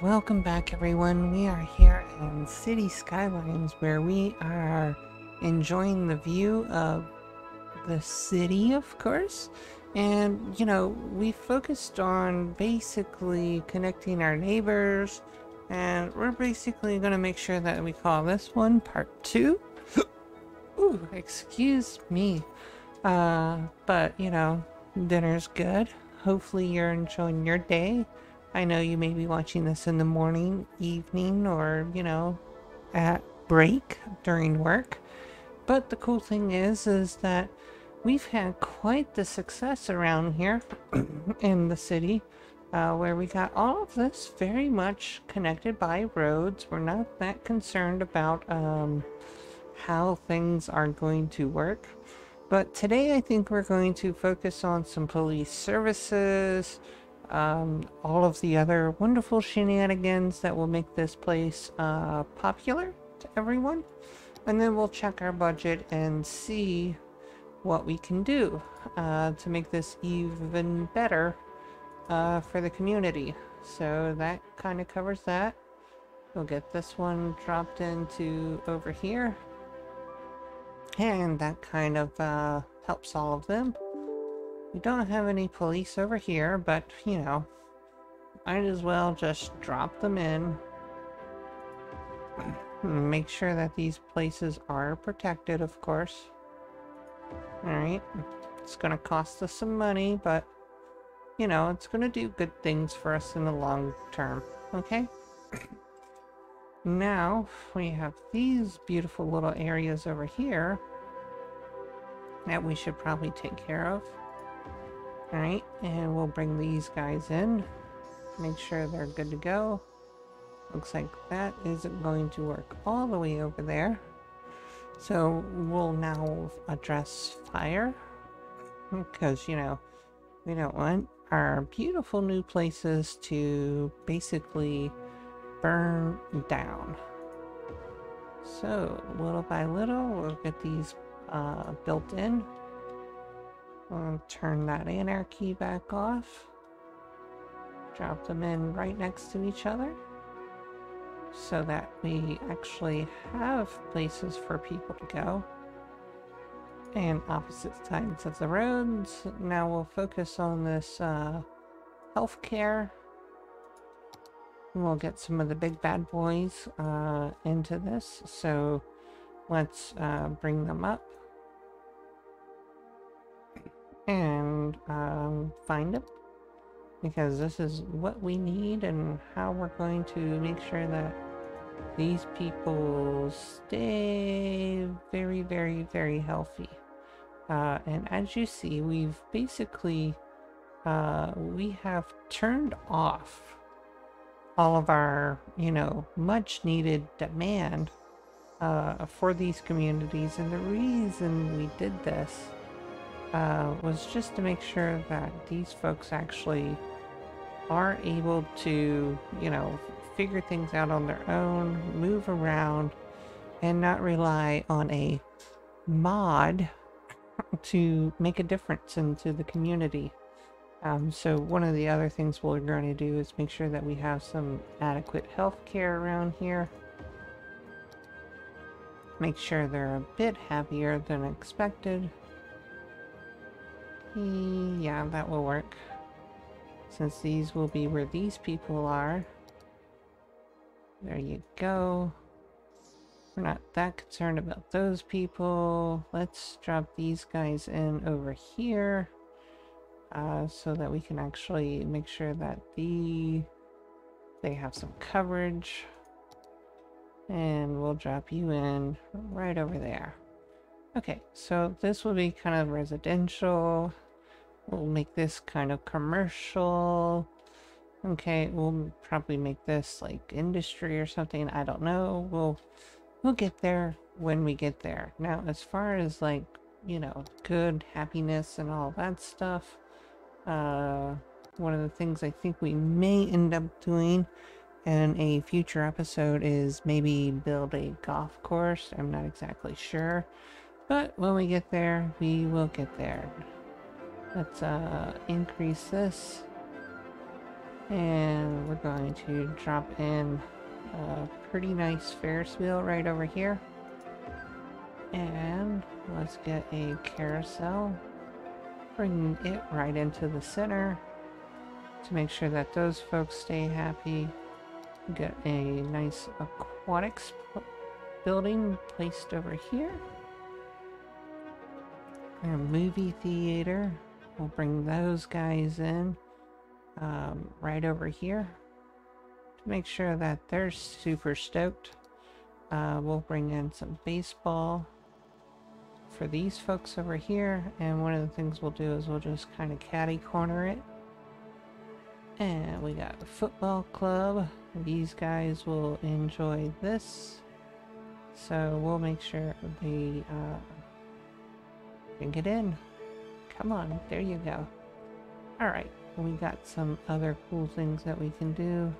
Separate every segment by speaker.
Speaker 1: Welcome back everyone. We are here in City Skylines where we are enjoying the view of the city, of course. And, we focused on basically connecting our neighbors, and we're basically going to make sure that we call this one part 2. Ooh, excuse me. But, dinner's good. Hopefully you're enjoying your day. I know you may be watching this in the morning, evening, or, at break during work. But the cool thing is that we've had quite the success around here in the city, where we got all of this very much connected by roads. We're not that concerned about how things are going to work. But today I think we're going to focus on some police services, all of the other wonderful shenanigans that will make this place popular to everyone. And then we'll check our budget and see what we can do to make this even better for the community. So that kind of covers that. We'll get this one dropped into over here. And that kind of helps all of them. We don't have any police over here, but, might as well just drop them in. Make sure that these places are protected, of course. Alright. It's gonna cost us some money, but, it's gonna do good things for us in the long term. Okay? Now, we have these beautiful little areas over here that we should probably take care of. Alright, and we'll bring these guys in. Make sure they're good to go. Looks like that isn't going to work all the way over there. So we'll now address fire. Because, we don't want our beautiful new places to basically burn down. So little by little we'll get these built in. We'll turn that anarchy back off. Drop them in right next to each other so that we actually have places for people to go. And opposite sides of the roads. Now we'll focus on this healthcare. We'll get some of the big bad boys into this, so let's bring them up and find them, because this is what we need and how we're going to make sure that these people stay very, very, very healthy. And as you see, we've basically we have turned off all of our, much needed demand for these communities. And the reason we did this was just to make sure that these folks actually are able to, figure things out on their own, move around, and not rely on a mod to make a difference into the community. So one of the other things we're going to do is make sure that we have some adequate health care around here. Make sure they're a bit happier than expected. Yeah, that will work. Since these will be where these people are. There you go. We're not that concerned about those people. Let's drop these guys in over here. So that we can actually make sure that they have some coverage. And we'll drop you in right over there. Okay, so this will be kind of residential. We'll make this kind of commercial. Okay, we'll probably make this like industry or something. I don't know. We'll get there when we get there. Now, as far as like, good happiness and all that stuff, one of the things I think we may end up doing in a future episode is maybe build a golf course. I'm not exactly sure, but when we get there, we will get there. Let's increase this. And we're going to drop in a pretty nice Ferris wheel right over here. And let's get a carousel. Bring it right into the center to make sure that those folks stay happy. Get a nice aquatics building placed over here. And a movie theater. We'll bring those guys in right over here to make sure that they're super stoked. We'll bring in some baseball for these folks over here, and one of the things we'll do is we'll just kind of catty corner it. And we got a football club. These guys will enjoy this, so we'll make sure they can get in. Come on, there you go. Alright, we got some other cool things that we can do.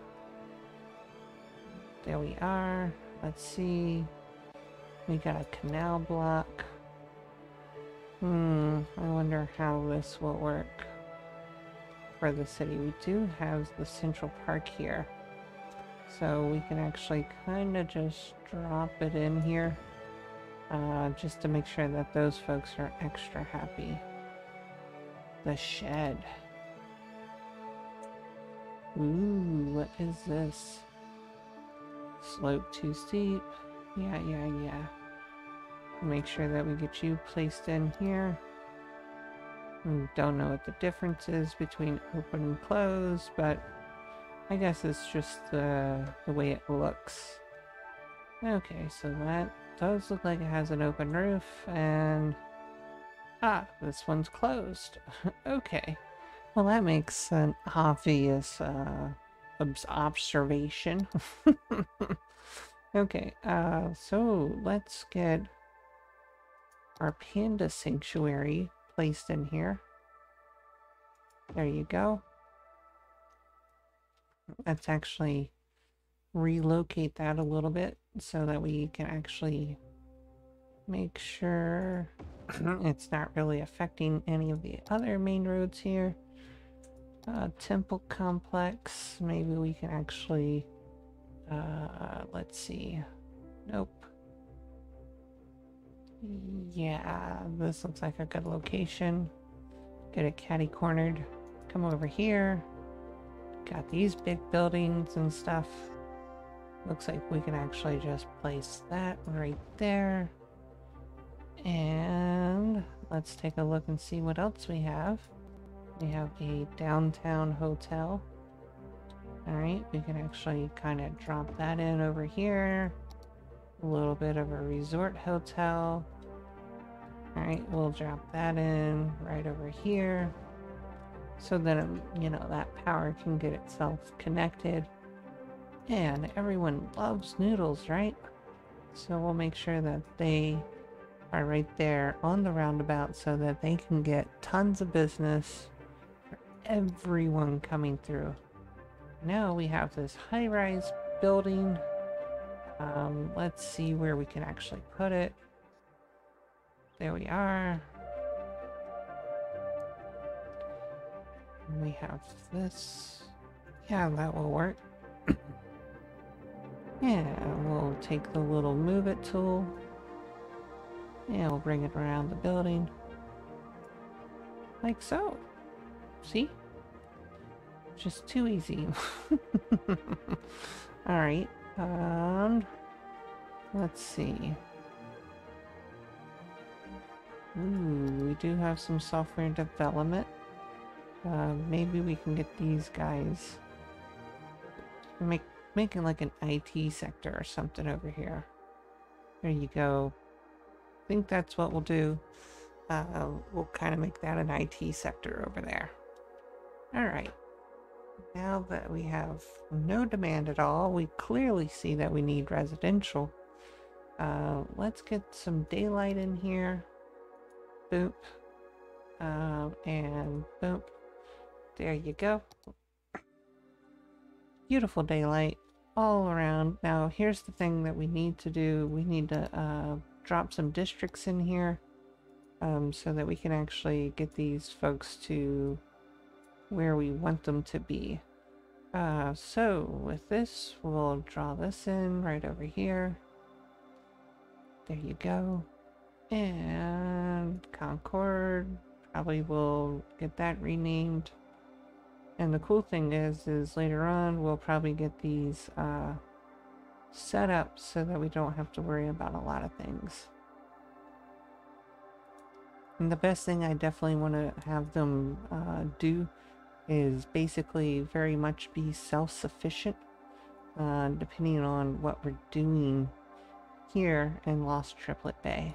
Speaker 1: There we are. Let's see. We got a canal block. I wonder how this will work for the city. We do have the Central Park here, so we can actually kind of just drop it in here, just to make sure that those folks are extra happy. The shed. Ooh, what is this? Slope too steep. Yeah. Make sure that we get you placed in here. We don't know what the difference is between open and closed, but I guess it's just the way it looks. Okay, so that does look like it has an open roof, and this one's closed. Okay, well that makes an obvious observation. Okay, so let's get our panda sanctuary placed in here. There you go. Let's actually relocate that a little bit so that we can actually make sure it's not really affecting any of the other main roads here. Temple complex, maybe we can actually let's see. Nope. Yeah, this looks like a good location. Get it catty cornered. Come over here. Got these big buildings and stuff. Looks like we can actually just place that right there. And let's take a look and see what else we have. We have a downtown hotel. Alright, we can actually kind of drop that in over here. A little bit of a resort hotel. Alright, we'll drop that in right over here. So that, you know, that power can get itself connected. And everyone loves noodles, right? So we'll make sure that they are right there on the roundabout so that they can get tons of business for everyone coming through. Now we have this high-rise building. Let's see where we can actually put it. There we are. And we have this. Yeah, that will work. Yeah, we'll take the little move it tool. Yeah, we'll bring it around the building. Like so. See? Just too easy. Alright, let's see. Ooh, we do have some software development. Maybe we can get these guys making like an IT sector or something over here. There you go. I think that's what we'll do. We'll kind of make that an IT sector over there. Alright. Now that we have no demand at all, we clearly see that we need residential. Let's get some daylight in here. Boop. And boop. There you go. Beautiful daylight all around. Now here's the thing that we need to do. We need to drop some districts in here so that we can actually get these folks to where we want them to be. So with this, we'll draw this in right over here. There you go. And Concord, probably will get that renamed. And the cool thing is later on, we'll probably get these set up so that we don't have to worry about a lot of things. And the best thing I definitely want to have them do is basically very much be self-sufficient, depending on what we're doing here in Los Triplet Bay.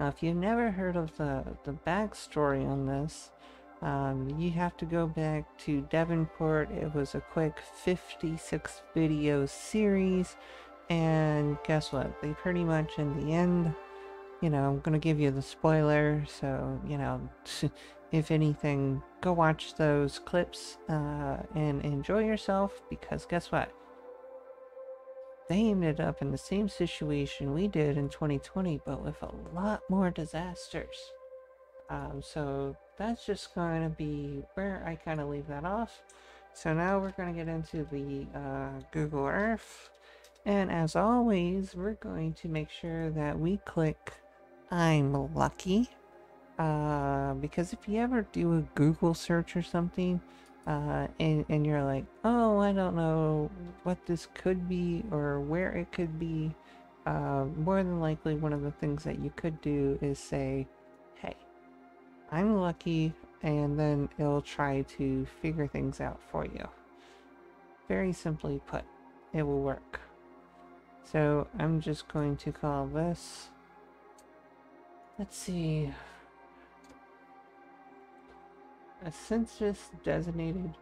Speaker 1: Now, if you've never heard of the backstory on this, you have to go back to Devonport. It was a quick 56 video series, and guess what? They pretty much, in the end, you know, I'm gonna give you the spoiler, so, you know, if anything, go watch those clips and enjoy yourself, because guess what? They ended up in the same situation we did in 2020, but with a lot more disasters. So that's just going to be where I kind of leave that off. So now we're going to get into the Google Earth. And as always, we're going to make sure that we click I'm lucky. Because if you ever do a Google search or something, and you're like, oh, I don't know what this could be or where it could be, more than likely one of the things that you could do is say, hey, I'm lucky, and then it'll try to figure things out for you. Very simply put, it will work. So I'm just going to call this, let's see, a census designated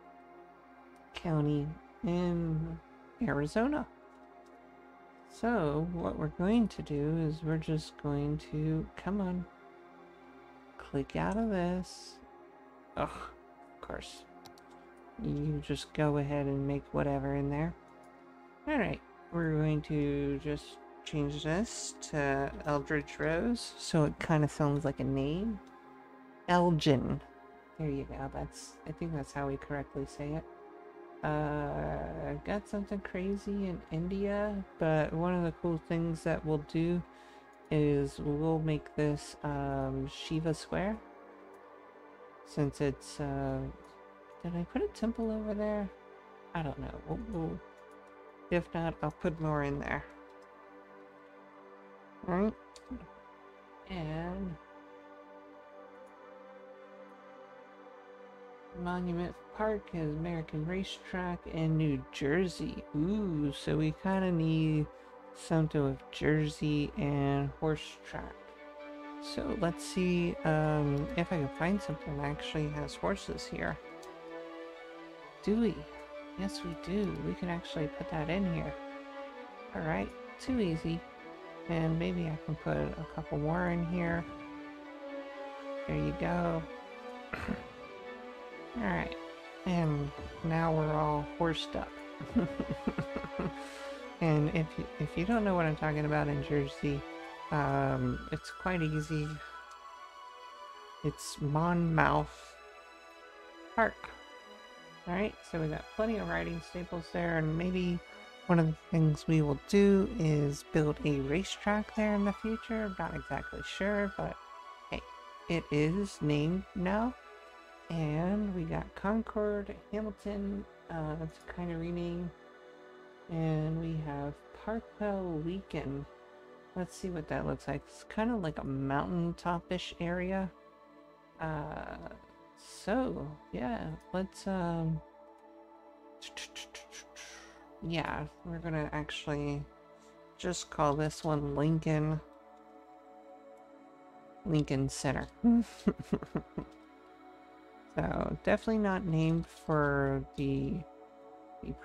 Speaker 1: county in Arizona. So what we're going to do is we're just going to, come on, click out of this. Ugh, of course. You just go ahead and make whatever in there. Alright, we're going to just change this to Eldridge Rose, so it kind of sounds like a name. Elgin. There you go, I think that's how we correctly say it. I've got something crazy in India, but one of the cool things that we'll do is we'll make this Shiva Square. Since it's, did I put a temple over there? I don't know. If not, I'll put more in there. Alright. And Monument Park is American Racetrack in New Jersey. Ooh, so we kind of need something with Jersey and horse track. So let's see if I can find something that actually has horses here. Do we? Yes, we do. We can actually put that in here. Alright, too easy. And maybe I can put a couple more in here. There you go. Alright, and now we're all horsed up. And if you don't know what I'm talking about in Jersey, it's quite easy. It's Monmouth Park. Alright, so we got plenty of riding staples there, and maybe one of the things we will do is build a racetrack there in the future. I'm not exactly sure, but hey, it is named now. And we got Concord, Hamilton, that's kind of renamed. And we have Parkwell Leakin. Let's see what that looks like. It's kind of like a mountaintop-ish area. So, yeah, let's, yeah, we're gonna actually just call this one Lincoln Center. So, definitely not named for the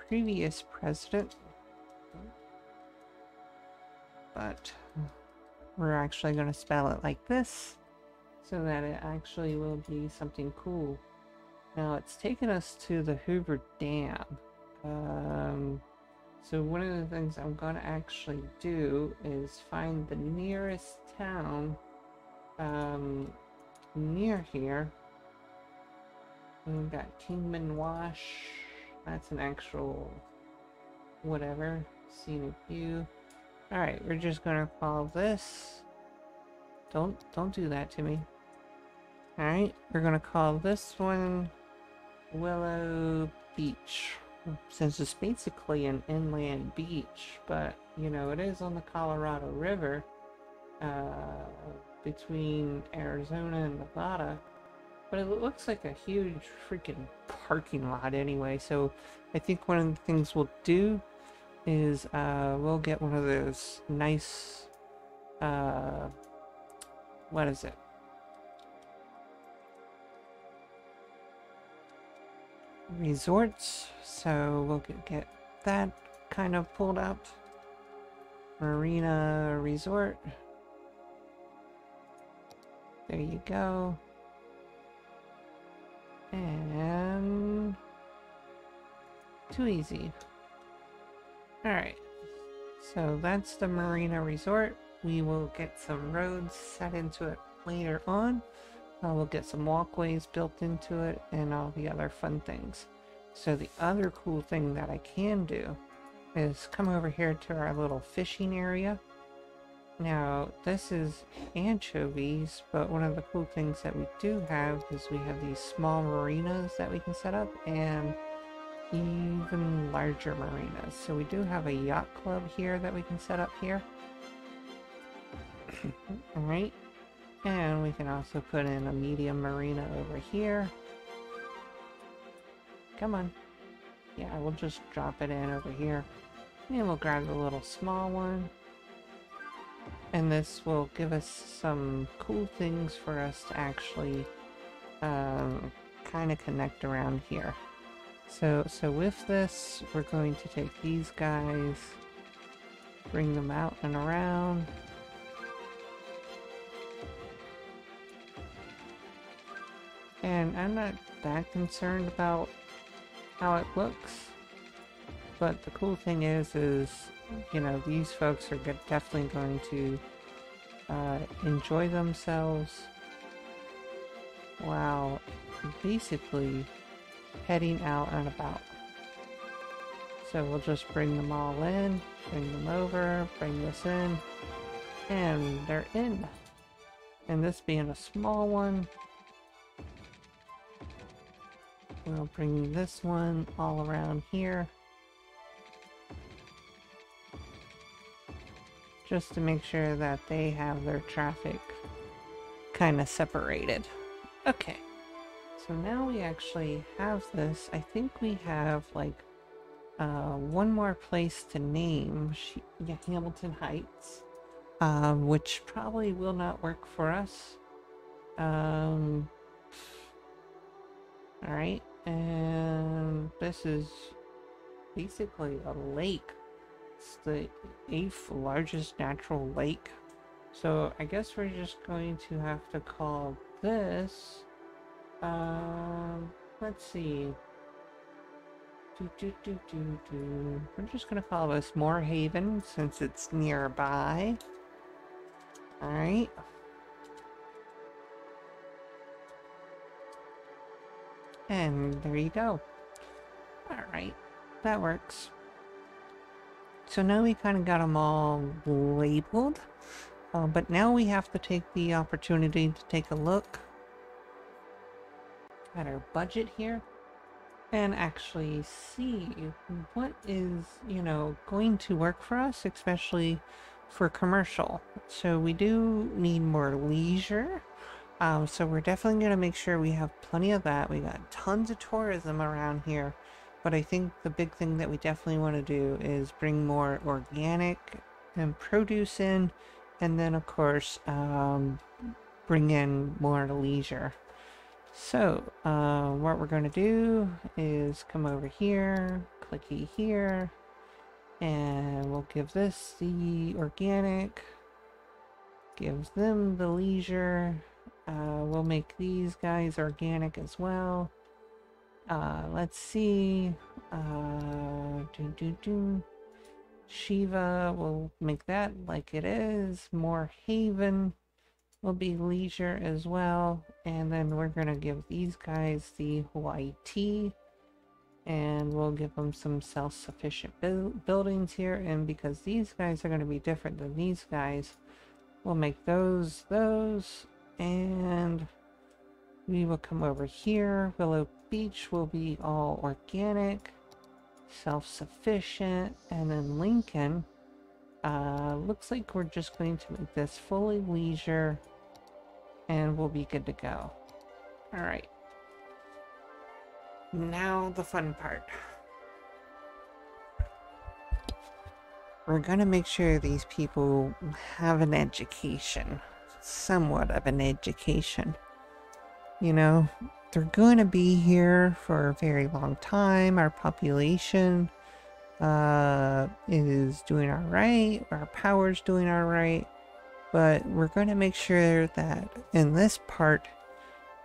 Speaker 1: previous president, but we're actually going to spell it like this so that it actually will be something cool. Now, it's taken us to the Hoover Dam. So one of the things I'm going to actually do is find the nearest town near here. We've got Kingman Wash. That's an actual whatever scenic view. All right, we're just gonna call this. Don't do that to me. All right, we're gonna call this one Willow Beach, since it's basically an inland beach, but you know it is on the Colorado River, between Arizona and Nevada. But it looks like a huge freaking parking lot anyway. So I think one of the things we'll do is we'll get one of those nice what is it? Resorts. So we'll get that kind of pulled up. Marina Resort. There you go. And too easy. Alright. So that's the Marina Resort. We will get some roads set into it later on. We'll get some walkways built into it and all the other fun things. So the other cool thing that I can do is come over here to our little fishing area. Now, this is anchovies, but one of the cool things that we do have is we have these small marinas that we can set up and even larger marinas. So we do have a yacht club here that we can set up here. Alright. And we can also put in a medium marina over here. Come on. Yeah, we'll just drop it in over here. And we'll grab the little small one. And this will give us some cool things for us to actually kind of connect around here. So with this, we're going to take these guys, bring them out and around. And I'm not that concerned about how it looks, but the cool thing is, you know, these folks are definitely going to enjoy themselves while basically heading out and about. So we'll just bring them all in, bring them over, bring this in, and they're in. And this being a small one, we'll bring this one all around here. Just to make sure that they have their traffic kind of separated. Okay, so now we actually have this. I think we have like one more place to name Hamilton Heights, which probably will not work for us. Alright, and this is basically a lake. It's the 8th largest natural lake. So I guess we're just going to have to call this, let's see. We're just gonna call this Moorhaven since it's nearby. Alright. And there you go. Alright, that works. So now we kind of got them all labeled, but now we have to take the opportunity to take a look at our budget here and actually see what is, you know, going to work for us, especially for commercial. So we do need more leisure. So we're definitely going to make sure we have plenty of that. We got tons of tourism around here. But I think the big thing that we definitely want to do is bring more organic and produce in, and then of course bring in more leisure. So what we're going to do is come over here, clicky here, and we'll give this the organic, give them the leisure. We'll make these guys organic as well. Let's see. Shiva, we'll make that like it is. More Haven will be leisure as well. And then we're gonna give these guys the Hawaii tea. And we'll give them some self-sufficient buildings here. And because these guys are going to be different than these guys, we'll make those. And we will come over here. Willow Beach will be all organic, self-sufficient. And then Lincoln, looks like we're just going to make this fully leisure. And we'll be good to go. Alright. Now the fun part. We're gonna make sure these people have an education. Somewhat of an education. You know, they're going to be here for a very long time. Our population is doing alright. Our power's doing alright. But we're going to make sure that in this part,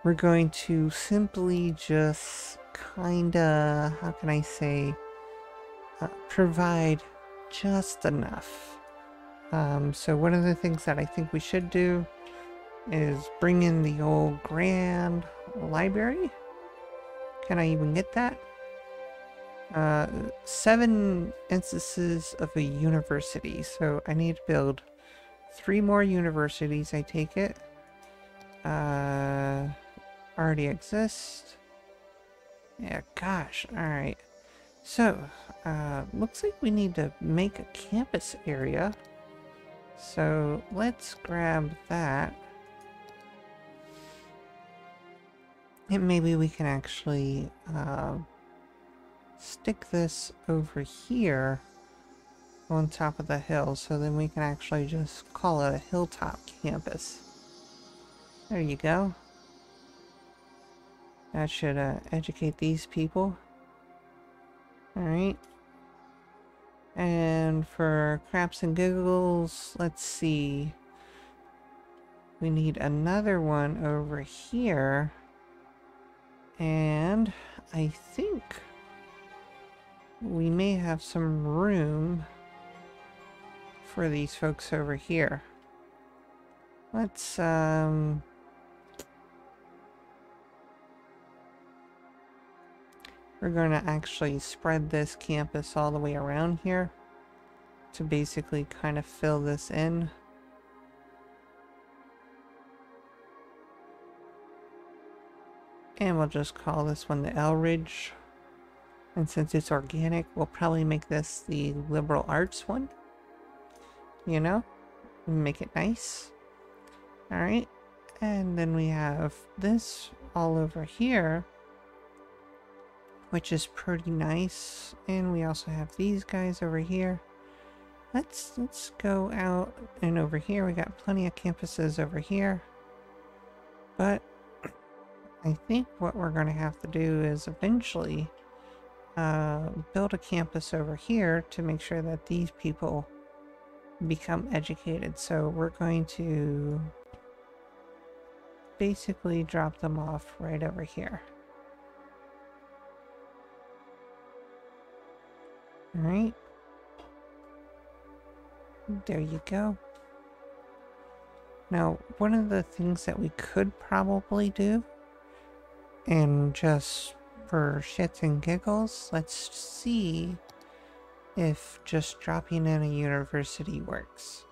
Speaker 1: we're going to simply just kinda, how can I say, provide just enough. So one of the things that I think we should do is bring in the old Grand Library. Can I even get that? 7 instances of a university. So I need to build 3 more universities, I take it. Already exist. Yeah, gosh, alright. So, looks like we need to make a campus area. So, let's grab that. And maybe we can actually, stick this over here on top of the hill, so then we can actually just call it a hilltop campus. There you go. That should educate these people. Alright. And for craps and giggles, let's see. We need another one over here. And I think we may have some room for these folks over here. Let's, we're going to actually spread this campus all the way around here to basically kind of fill this in. And we'll just call this one the L Ridge. And since it's organic, we'll probably make this the liberal arts one. You know? Make it nice. Alright. And then we have this all over here, which is pretty nice. And we also have these guys over here. Let's go out and over here. We got plenty of campuses over here. But I think what we're going to have to do is eventually build a campus over here to make sure that these people become educated. So we're going to basically drop them off right over here. Alright. There you go. Now, one of the things that we could probably do, and just for shits and giggles, let's see if just dropping in a university works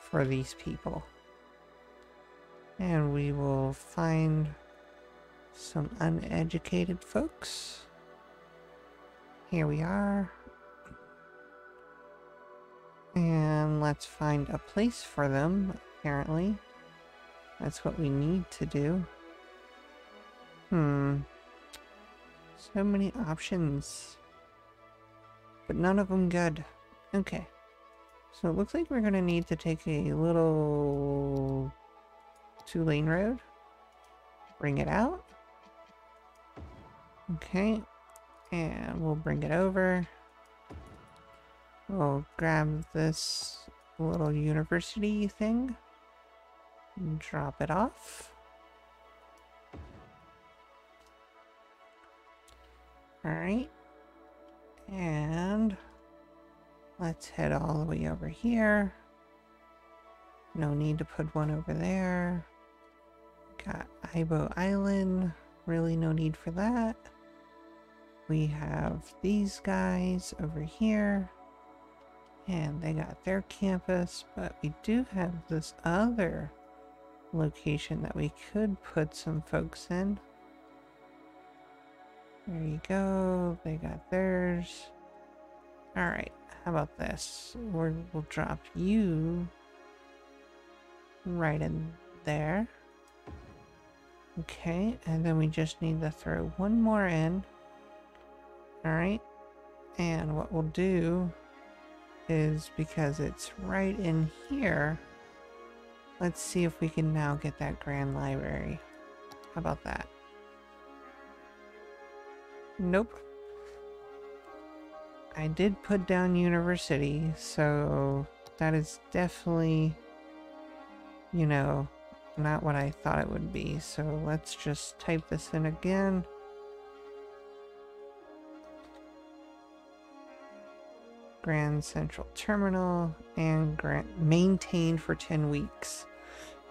Speaker 1: for these people. And we will find some uneducated folks. Here we are. And let's find a place for them, apparently. That's what we need to do. So many options. But none of them good. Okay. So it looks like we're going to need to take a little 2-lane road. Bring it out. Okay. And we'll bring it over. We'll grab this little university thing. And drop it off. Alright. And let's head all the way over here. No need to put one over there. Got Ibo Island. Really no need for that. we have these guys over here, and they got their campus, but we do have this other location that we could put some folks in. There you go, they got theirs. Alright, how about this? We'll drop you right in there. Okay, and then we just need to throw one more in. Alright, and what we'll do is, because it's right in here, let's see if we can now get that grand library. How about that? Nope. I did put down university, so that is definitely, you know, not what I thought it would be. So let's just type this in again. Grand Central Terminal and maintained for 10 weeks.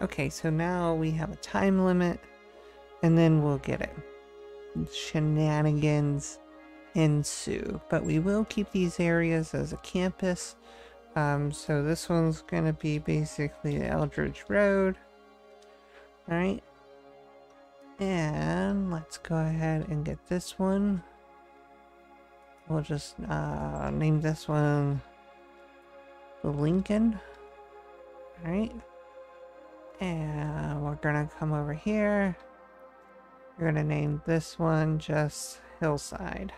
Speaker 1: Okay, so now we have a time limit, and then we'll get it. Shenanigans ensue, but we will keep these areas as a campus. So this one's gonna be basically Eldridge Road. Alright, and let's go ahead and get this one. We'll just name this one the Lincoln. Alright, and we're gonna come over here. We're gonna name this one just Hillside.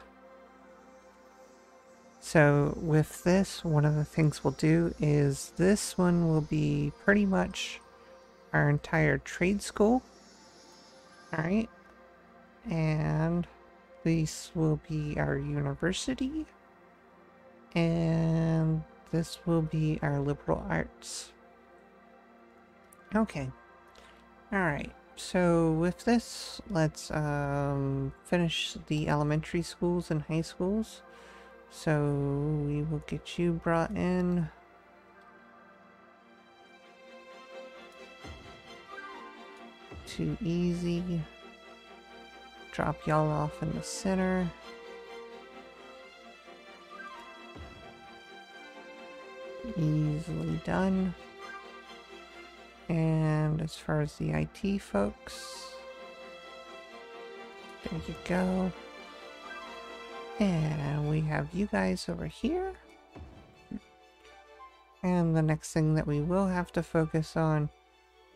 Speaker 1: So with this, one of the things we'll do is this one will be pretty much our entire trade school. Alright, and this will be our university, and this will be our liberal arts. Okay, alright, so with this, let's finish the elementary schools and high schools. So we will get you brought in. Too easy. Drop y'all off in the center. Easily done. And as far as the IT folks, there you go. And we have you guys over here. And the next thing that we will have to focus on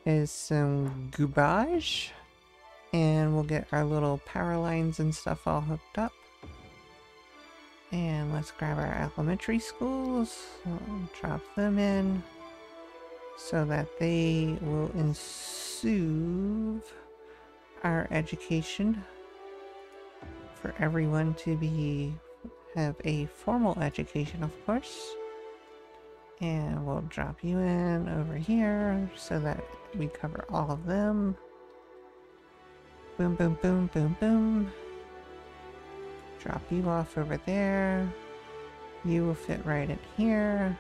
Speaker 1: is some garbage. And we'll get our little power lines and stuff all hooked up. And let's grab our elementary schools, drop them in so that they will ensue our education for everyone to have a formal education, of course. And we'll drop you in over here so that we cover all of them. Boom, boom, boom, boom, boom. Drop you off over there. You will fit right in here.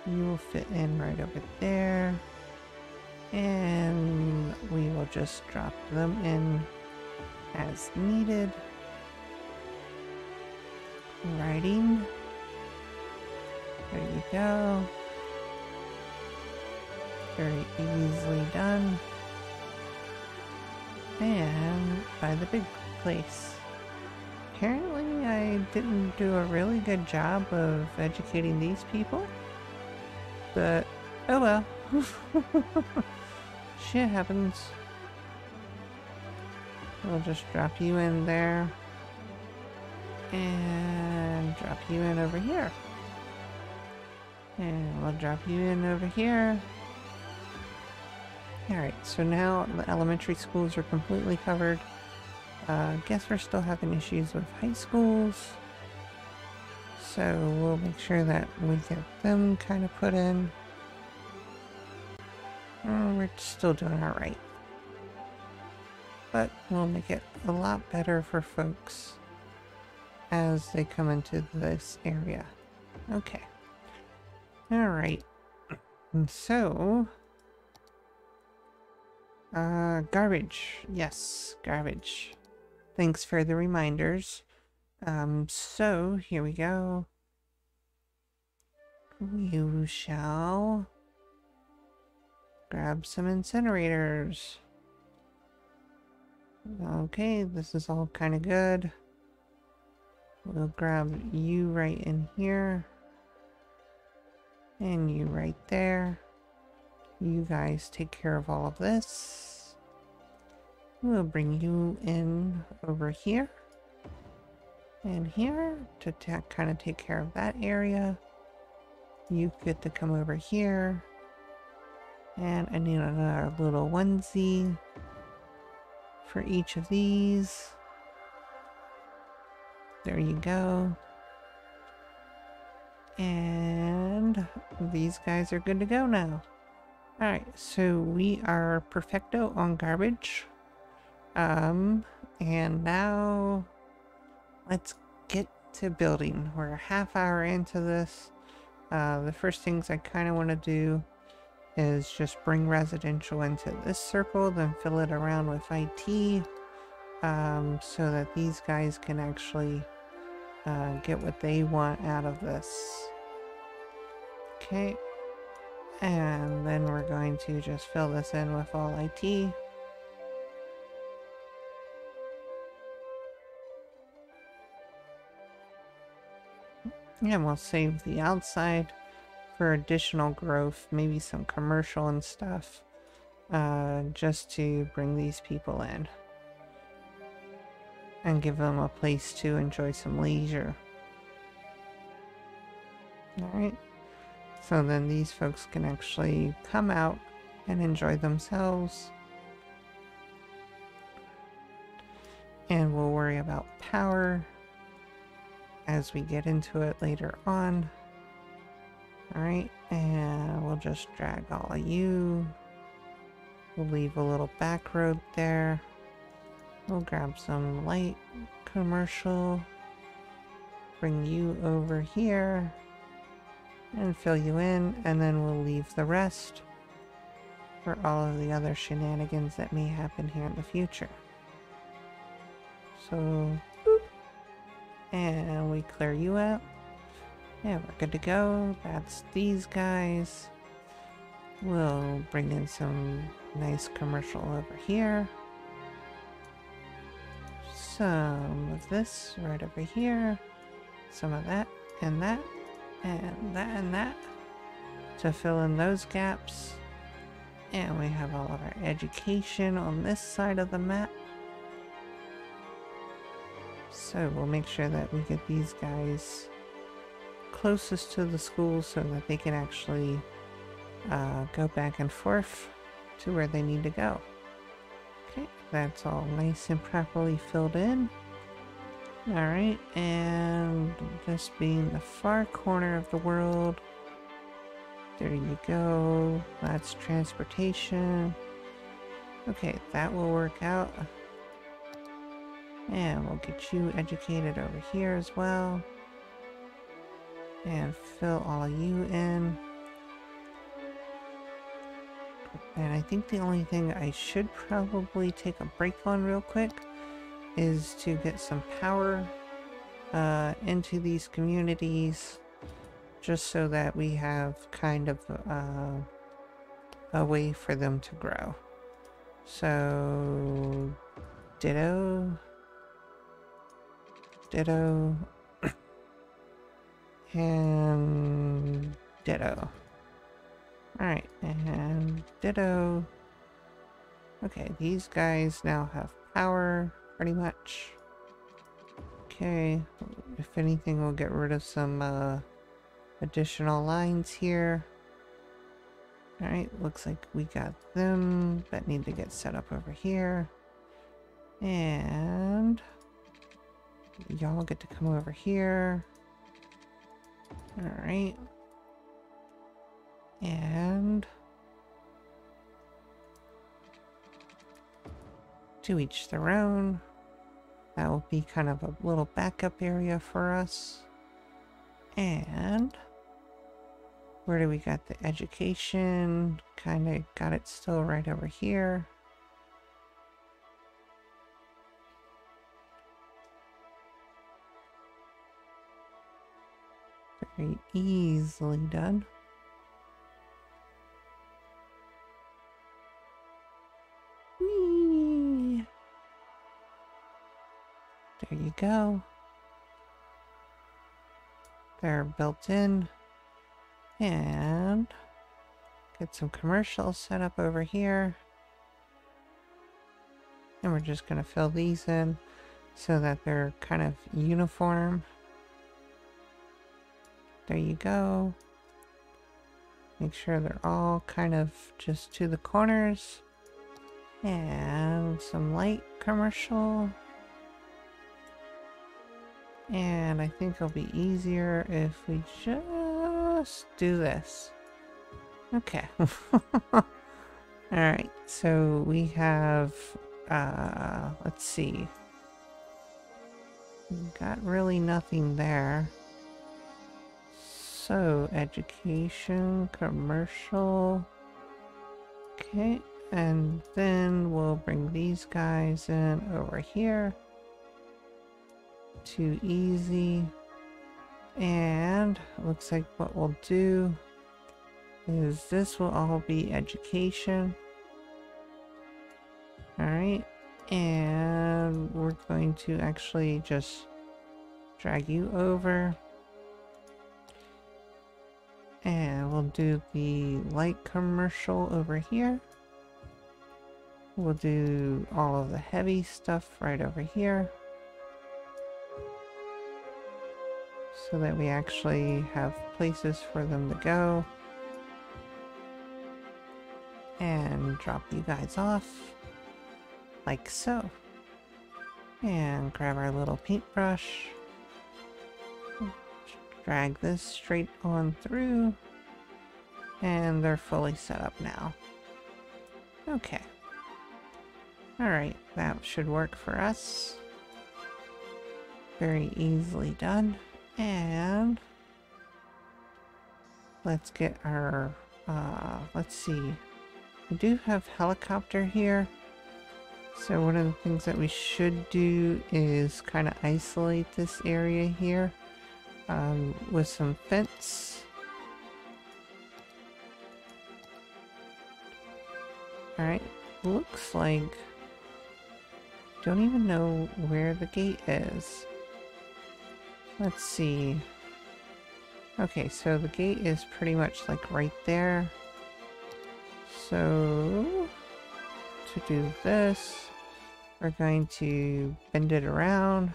Speaker 1: You will fit in right over there. And we will just drop them in as needed. Writing. There you go. Very easily done. And by the big place. Apparently I didn't do a really good job of educating these people. But, oh well. Shit happens. We'll just drop you in there. And drop you in over here. And we'll drop you in over here. Alright, so now the elementary schools are completely covered. Guess we're still having issues with high schools. So we'll make sure that we get them kind of put in. We're still doing alright. But we'll make it a lot better for folks as they come into this area. Okay. Alright. And so... garbage. Yes, garbage. Thanks for the reminders. So here we go. You shall grab some incinerators. Okay, this is all kind of good. We'll grab you right in here. And you right there. You guys take care of all of this. We'll bring you in over here. And here to kind of take care of that area. You get to come over here. And I need another little onesie for each of these. There you go. And these guys are good to go now. Alright, so we are perfecto on garbage. And now let's get to building. We're a half hour into this. The first things I kind of want to do is just bring residential into this circle, then fill it around with IT, so that these guys can actually get what they want out of this. Okay, and then we're going to just fill this in with all IT. And we'll save the outside for additional growth, maybe some commercial and stuff, just to bring these people in and give them a place to enjoy some leisure. Alright, so then these folks can actually come out and enjoy themselves. And we'll worry about power as we get into it later on. Alright, and we'll just drag all of you. We'll leave a little back road there. We'll grab some light commercial. Bring you over here. And fill you in, and then we'll leave the rest for all of the other shenanigans that may happen here in the future. So, boop. And we clear you out. Yeah, we're good to go. That's these guys. We'll bring in some nice commercial over here. Some of this right over here. Some of that and that. And that and that. To fill in those gaps. And we have all of our education on this side of the map. So we'll make sure that we get these guys closest to the school so that they can actually go back and forth to where they need to go. Okay, that's all nice and properly filled in. Alright, and this being the far corner of the world, there you go. That's transportation. Okay, that will work out. And we'll get you educated over here as well. And fill all you in. And I think the only thing I should probably take a break on real quick is to get some power into these communities, just so that we have kind of a way for them to grow. So ditto, ditto, and ditto. Alright, and ditto. Okay, these guys now have power, pretty much. Okay, if anything, we'll get rid of some additional lines here. Alright, looks like we got them that need to get set up over here. And y'all get to come over here. Alright. And to each their own. That will be kind of a little backup area for us. And where do we got the education? Kind of got it still right over here. Very easily done. Whee! There you go. They're built in. And get some commercials set up over here. And we're just going to fill these in so that they're kind of uniform. There you go. Make sure they're all kind of just to the corners. And some light commercial. And I think it'll be easier if we just do this. Okay. Alright, so we have, let's see. Got really nothing there. So, education, commercial. Okay, and then we'll bring these guys in over here. Too easy. And looks like what we'll do is this will all be education. Alright, and we're going to actually just drag you over. And we'll do the light commercial over here. We'll do all of the heavy stuff right over here. So that we actually have places for them to go. And drop you guys off. Like so. And grab our little paintbrush. Drag this straight on through. And they're fully set up now. Okay. Alright, that should work for us. Very easily done. And let's get our, let's see. We do have helicopter here. So one of the things that we should do is kind of isolate this area here with some fence. Alright, looks like, don't even know where the gate is. Let's see. Okay, so the gate is pretty much like right there. So, to do this, we're going to bend it around.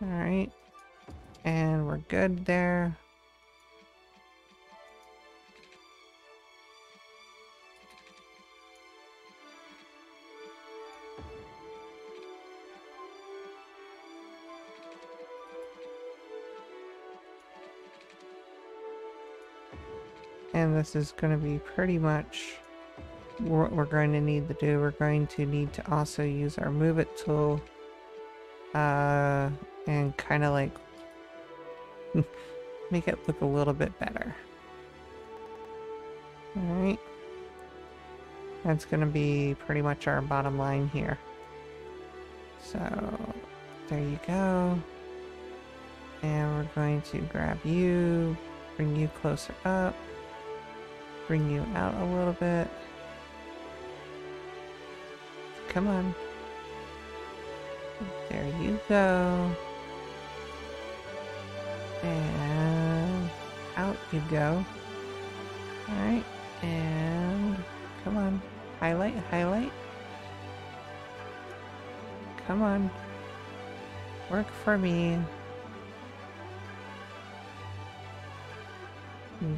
Speaker 1: Alright. And we're good there. And this is going to be pretty much what we're going to need to do. We're going to need to also use our move it tool and kind of like make it look a little bit better. Alright. That's going to be pretty much our bottom line here. So there you go. And we're going to grab you, bring you closer up. Bring you out a little bit. Come on. There you go. And out you go. Alright, and come on. Highlight, highlight. Come on. Work for me.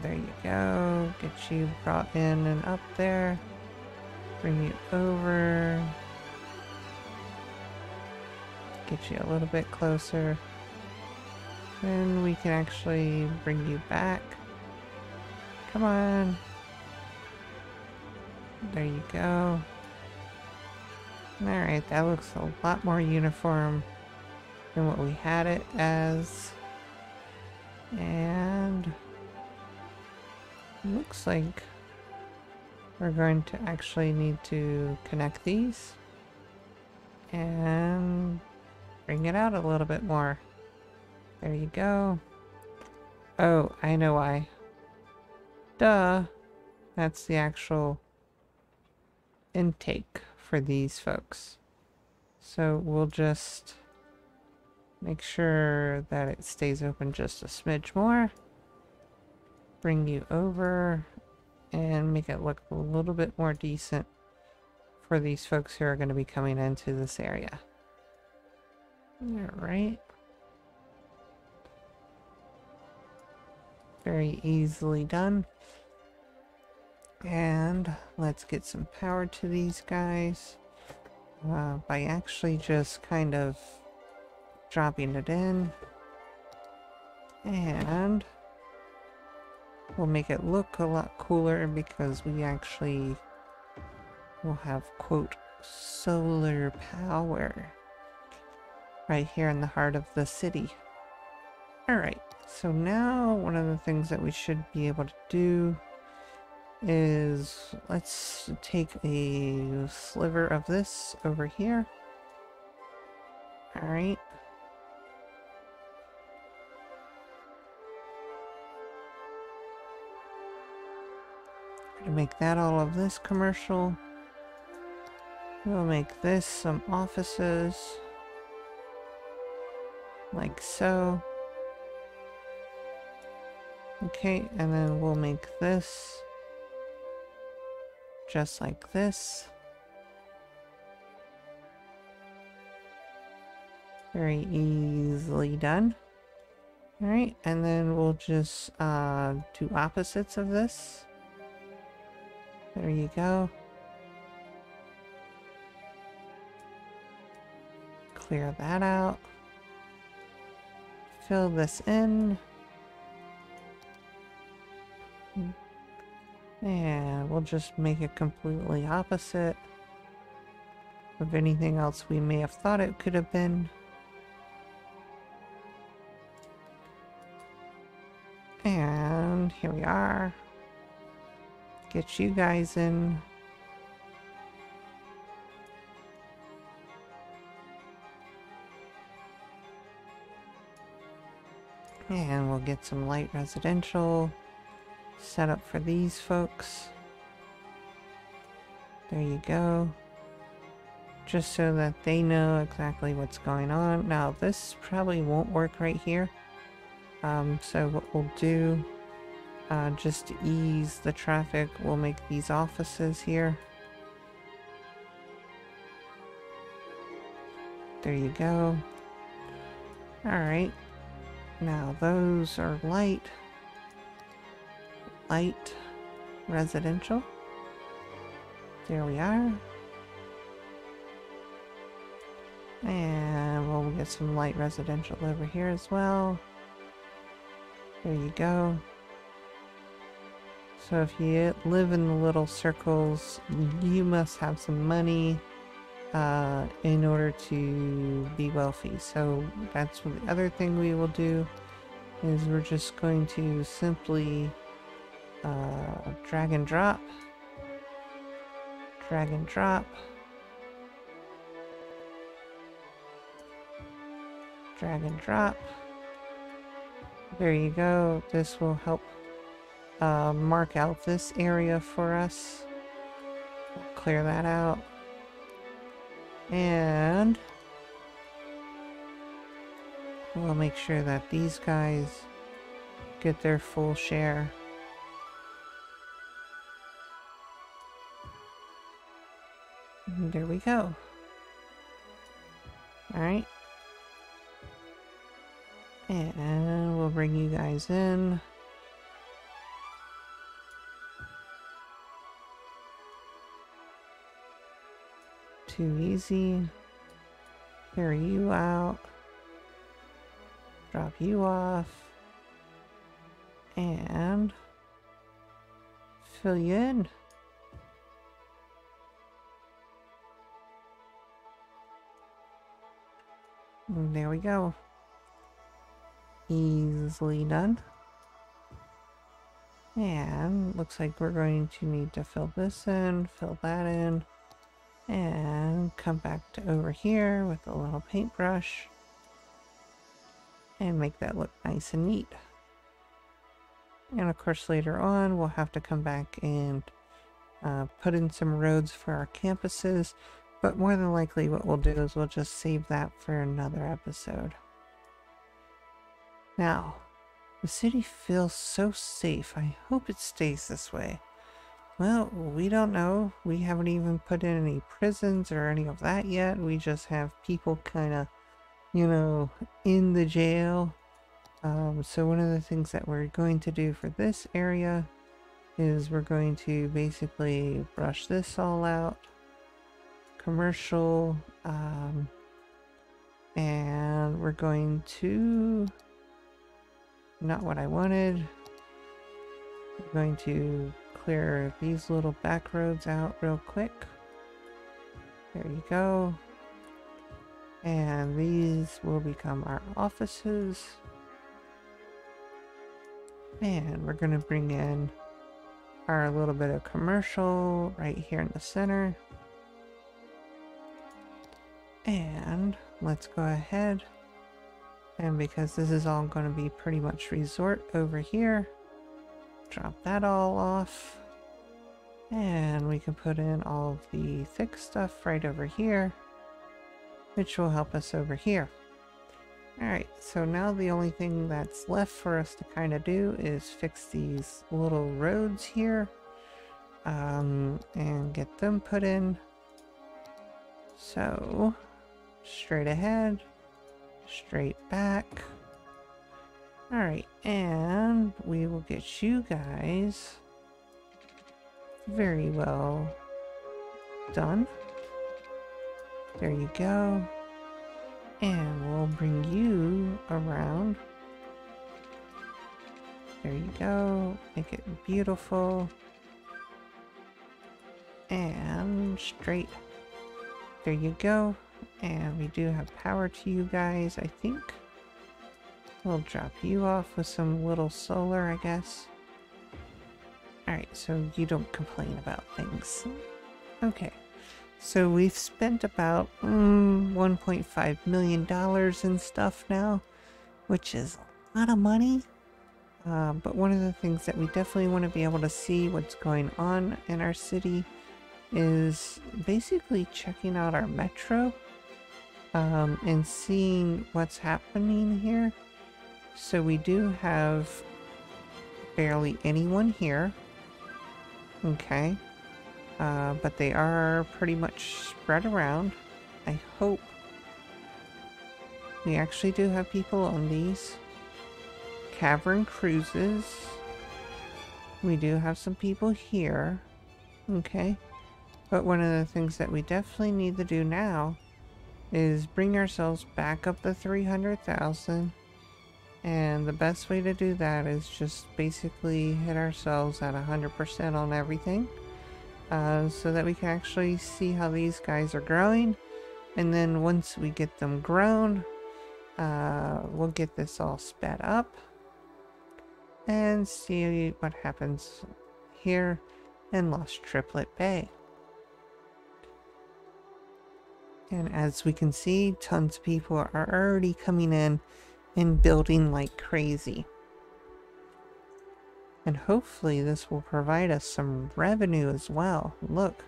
Speaker 1: There you go. Get you brought in and up there. Bring you over. Get you a little bit closer. Then we can actually bring you back. Come on. There you go. Alright, that looks a lot more uniform than what we had it as. And looks like we're going to actually need to connect these and bring it out a little bit more. There you go. Oh, I know why. Duh. That's the actual intake for these folks. So we'll just make sure that it stays open just a smidge more. Bring you over and make it look a little bit more decent for these folks who are going to be coming into this area. Alright. Very easily done. And let's get some power to these guys by actually just kind of dropping it in. And we'll make it look a lot cooler because we actually will have, quote, solar power right here in the heart of the city. Alright, so now one of the things that we should be able to do is let's take a sliver of this over here. Alright. To make that all of this commercial. We'll make this some offices. Like so. Okay, and then we'll make this just like this. Very easily done. Alright, and then we'll just do opposites of this. There you go. Clear that out. Fill this in. And we'll just make it completely opposite of anything else we may have thought it could have been. And here we are. Get you guys in. And we'll get some light residential set up for these folks. There you go. Just so that they know exactly what's going on. Now this probably won't work right here. So what we'll do, just to ease the traffic, we'll make these offices here. There you go. Alright. Now those are light residential. There we are. And we'll get some light residential over here as well. There you go. So if you live in the little circles, you must have some money in order to be wealthy. So that's the other thing we will do, is we're just going to simply drag and drop, drag and drop, drag and drop. There you go. This will help mark out this area for us. Clear that out. And we'll make sure that these guys get their full share. And there we go. Alright. And we'll bring you guys in. Too easy. Clear you out. Drop you off. And fill you in. And there we go. Easily done. And looks like we're going to need to fill this in, fill that in, and come back to over here with a little paintbrush and make that look nice and neat. And of course later on we'll have to come back and put in some roads for our campuses, but more than likely what we'll do is we'll just save that for another episode. Now, the city feels so safe. I hope it stays this way. Well, we don't know. We haven't even put in any prisons or any of that yet. We just have people kind of, you know, in the jail. So one of the things that we're going to do for this area is we're going to basically brush this all out. Commercial. And we're going to... Not what I wanted. I'm going to clear these little back roads out real quick. There you go. And these will become our offices. And we're going to bring in our little bit of commercial right here in the center. And let's go ahead. And because this is all going to be pretty much resort over here, drop that all off. And we can put in all of the thick stuff right over here, which will help us over here. Alright, so now the only thing that's left for us to kind of do is fix these little roads here, and get them put in. So, straight ahead, straight back. Alright, and we will get you guys very well done. There you go. And we'll bring you around. There you go. Make it beautiful. And straight. There you go. And we do have power to you guys, I think. We'll drop you off with some little solar, I guess. Alright, so you don't complain about things. Okay. So we've spent about $1.5 million and stuff now, which is a lot of money. But one of the things that we definitely want to be able to see what's going on in our city is basically checking out our metro and seeing what's happening here. So we do have barely anyone here. Okay. But they are pretty much spread around. I hope. We actually do have people on these cavern cruises. We do have some people here. Okay. But one of the things that we definitely need to do now is bring ourselves back up to 300,000. And the best way to do that is just basically hit ourselves at 100% on everything. So that we can actually see how these guys are growing. And then once we get them grown, we'll get this all sped up. And see what happens here in Los Triplet Bay. And as we can see, tons of people are already coming in and building like crazy. And hopefully this will provide us some revenue as well. Look,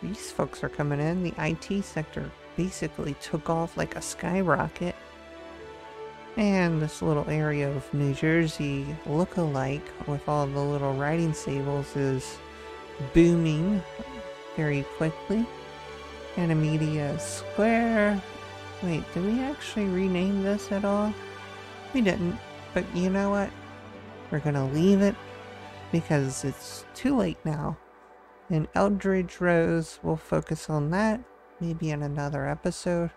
Speaker 1: these folks are coming in. The IT sector basically took off like a skyrocket. And this little area of New Jersey look-alike with all the little riding stables is booming very quickly. And Media Square. Wait, did we actually rename this at all? We didn't, but you know what? We're gonna leave it because it's too late now. And Eldridge Rose, we'll focus on that maybe in another episode.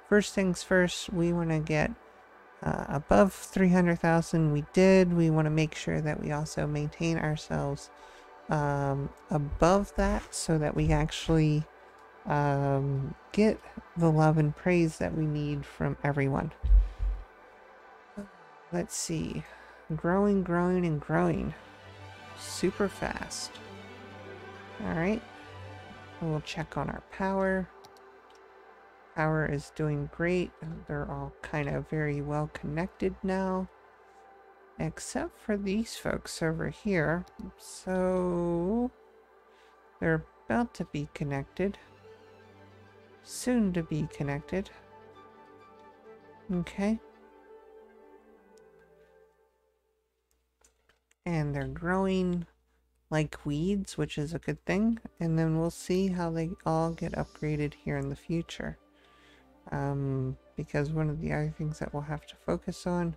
Speaker 1: First things first, we want to get above 300,000. We did. We want to make sure that we also maintain ourselves above that so that we actually get the love and praise that we need from everyone. Let's see. Growing, growing, and growing. Super fast. Alright. We'll check on our power. Power is doing great. They're all kind of very well connected now. except for these folks over here. So they're about to be connected. Soon to be connected. Okay. And they're growing like weeds, which is a good thing. And then we'll see how they all get upgraded here in the future. Because one of the other things that we'll have to focus on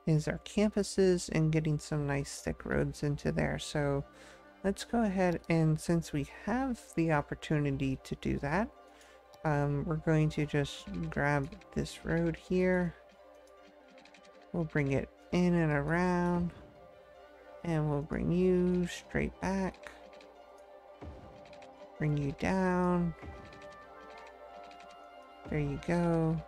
Speaker 1: is our campuses and getting some nice thick roads into there. So let's go ahead, and since we have the opportunity to do that, we're going to just grab this road here. We'll bring it in and around, and we'll bring you straight back. Bring you down. There you go.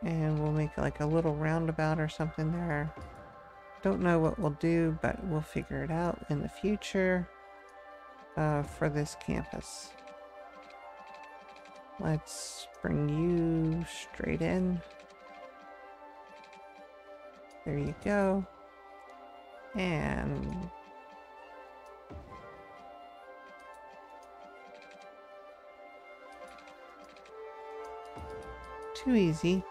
Speaker 1: And we'll make like a little roundabout or something there. Don't know what we'll do, but we'll figure it out in the future for this campus. Let's bring you straight in. There you go. And too easy.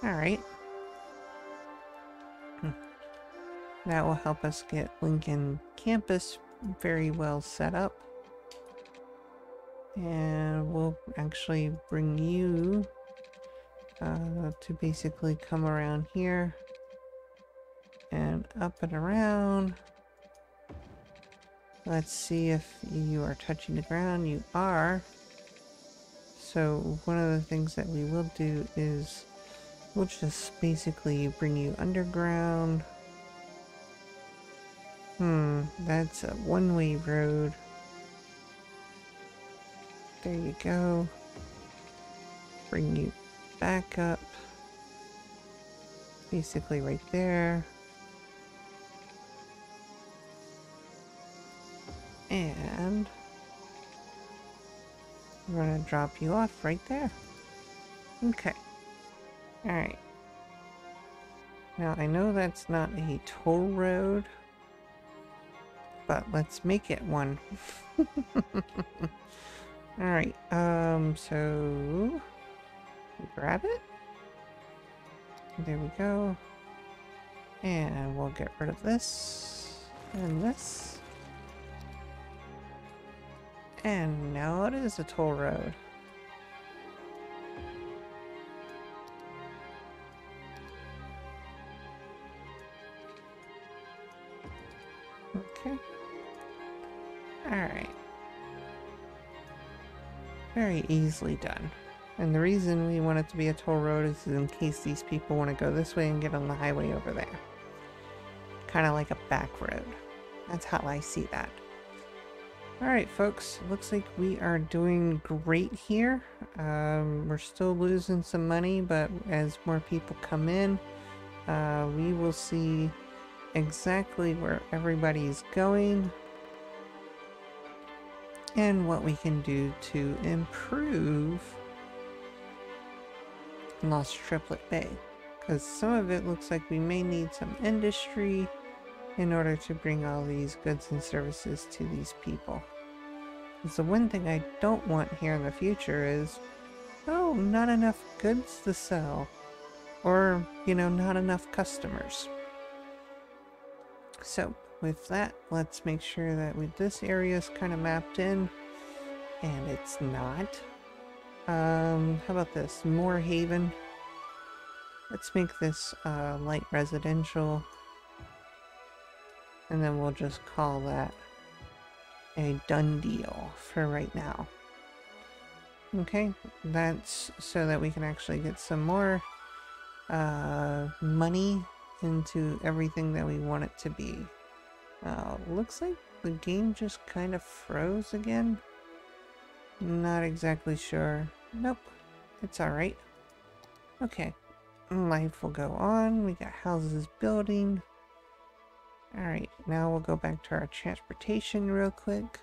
Speaker 1: All right. That will help us get Lincoln campus very well set up. And we'll actually bring you to basically come around here and up and around. Let's see if you are touching the ground. You are. So one of the things that we will do is we'll just basically bring you underground. That's a one-way road. There you go. Bring you back up. Basically right there. And we're gonna drop you off right there. Okay. Alright. Now I know that's not a toll road, but let's make it one. Alright, so grab it. There we go. And we'll get rid of this and this. And now it is a toll road. Okay. Alright. Very easily done. And the reason we want it to be a toll road is in case these people want to go this way and get on the highway over there. Kind of like a back road. That's how I see that. Alright folks, looks like we are doing great here. We're still losing some money, but as more people come in, we will see exactly where everybody's going and what we can do to improve Los Triplet Bay. Because some of it looks like we may need some industry in order to bring all these goods and services to these people. Because the one thing I don't want here in the future is, oh, not enough goods to sell. Or, you know, not enough customers. So, with that, let's make sure that this area is kind of mapped in. And it's not. How about this? Moore Haven. Let's make this light residential. And then we'll just call that a done deal for right now. Okay, that's so that we can actually get some more money into everything that we want it to be. Looks like the game just kind of froze again. Not exactly sure. Nope, it's alright. Okay, life will go on. We got houses building. Alright, now we'll go back to our transportation real quick.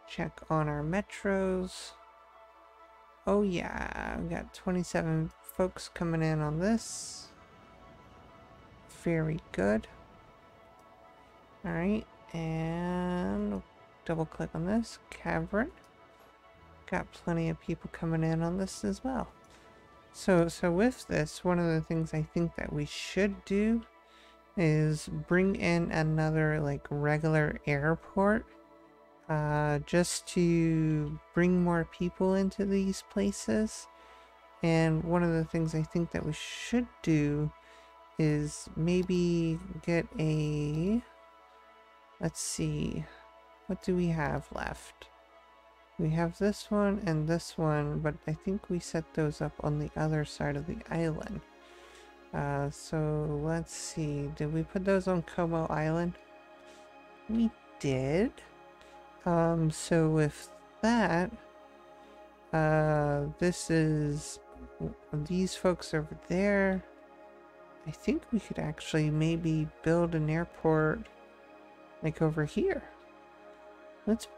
Speaker 1: Check on our metros. Oh yeah, we got 27 folks coming in on this. Very good. Alright, and double click on this. Cavern. Got plenty of people coming in on this as well. So with this, one of the things I think that we should do is bring in another like regular airport, just to bring more people into these places. And one of the things I think that we should do is maybe get a, let's see, what do we have left? We have this one and this one, but I think we set those up on the other side of the island. So let's see, did we put those on Como Island? We did. So with that, this is these folks over there. I think we could actually maybe build an airport like over here.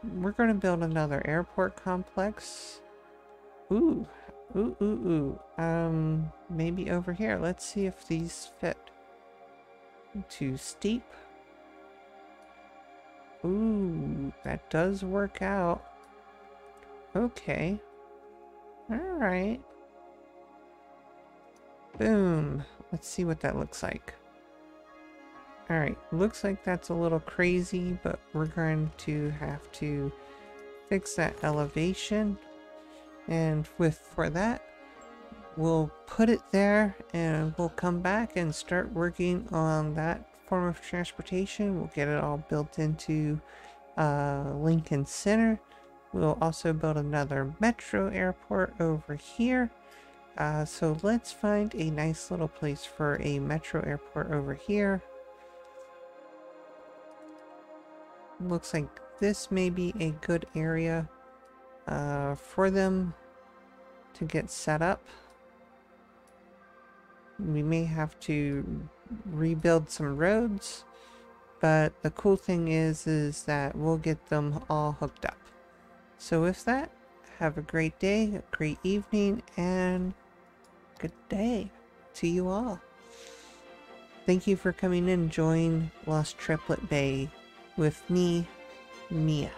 Speaker 1: We're gonna build another airport complex. Ooh. Maybe over here. Let's see if these fit. Too steep. Ooh, that does work out. Okay. Alright. Boom. Let's see what that looks like. Alright, looks like that's a little crazy, but we're going to have to fix that elevation. And for that, we'll put it there and we'll come back and start working on that form of transportation. We'll get it all built into Lincoln Center. We'll also build another metro airport over here. So let's find a nice little place for a metro airport over here. Looks like this may be a good area for them to get set up. We may have to rebuild some roads, but the cool thing is that we'll get them all hooked up. So with that, have a great day, a great evening, and good day to you all. Thank you for coming in and join Los Triplet Bay with me, Mia.